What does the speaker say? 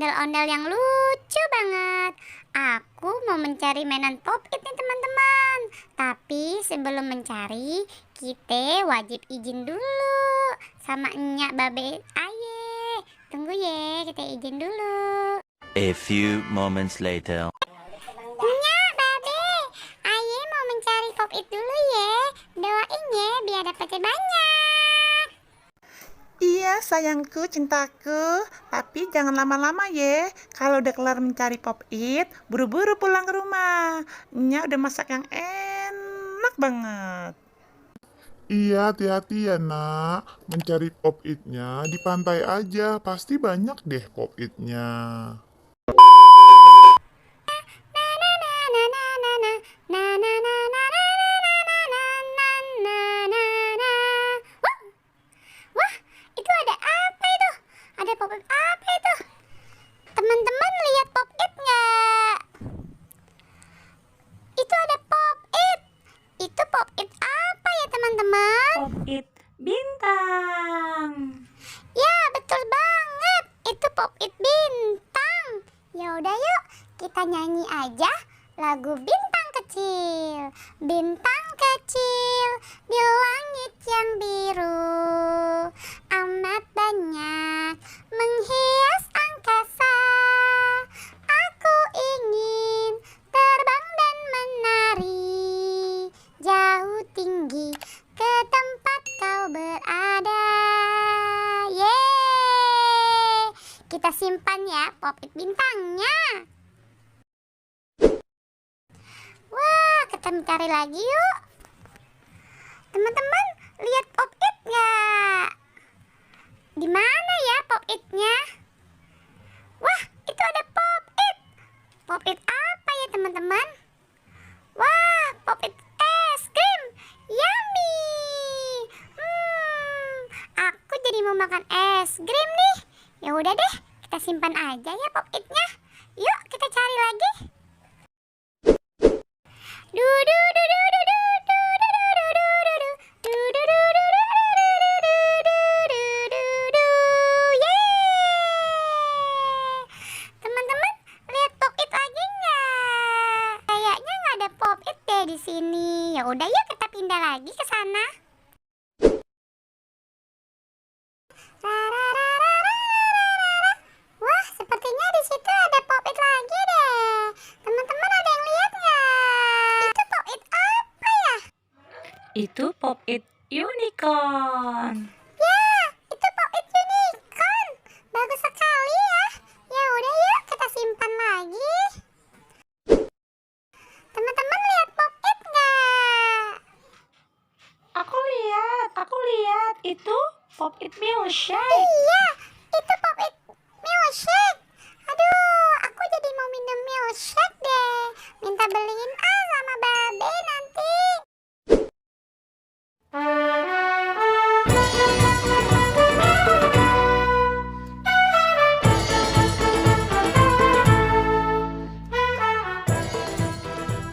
ondel-ondel yang lucu banget. Aku mau mencari mainan Pop-It nih teman-teman. Tapi sebelum mencari, kita wajib izin dulu sama Enyak Babe Aye. Tunggu ya, kita izin dulu. A few moments later. Enyak Babe Aye mau mencari Pop-It dulu ya. Doain ya biar dapetnya banyak. Iya sayangku, cintaku. Tapi jangan lama-lama ya. Kalau udah kelar mencari Pop-It, buru-buru pulang ke rumah. Nya udah masak yang enak banget. Iya, hati-hati ya nak. Mencari pop-it-nya di pantai aja. Pasti banyak deh pop-it-nya. Wah, itu ada apa itu? Ada Pop-It apa itu? Teman-teman lihat Pop-It nggak? Itu ada Pop-It. Itu Pop-It apa ya teman-teman? Pop-It bintang. Ya, betul banget. Itu Pop-It bintang. Ya udah yuk, kita nyanyi aja lagu Bintang Kecil. Bintang kecil di langit yang biru, amat banyak menghias angkasa. Aku ingin terbang dan menari jauh tinggi ke tempat kau berada. Yeay, kita simpan ya Pop-It bintangnya. Wah, kita mencari lagi yuk. Teman-teman, lihat Pop-It nggak? Di mana ya Pop-It-nya? Wah, itu ada Pop-It. Pop-It apa ya teman-teman? Wah, Pop-It es krim. Yummy. Aku jadi mau makan es krim nih. Ya udah deh, kita simpan aja ya Pop-It-nya. Yuk, kita cari lagi. Teman-teman, lihat Pop-It lagi nggak? Kayaknya nggak ada Pop-It deh di sini. Ya udah yuk kita pindah lagi ke sana. Wah, sepertinya di situ ada Pop-It lagi deh. Teman-teman ada yang lihat nggak? Itu Pop-It apa ya? Itu Pop-It unicorn. Ya, itu Pop-It unicorn. Bagus sekali ya. Ya udah yuk kita simpan lagi. Teman-teman lihat Pop-It nggak? Aku lihat. Itu Pop-It milkshake. Iya, itu Pop-It milkshake. Aduh, aku jadi mau minum milkshake deh. Minta beliin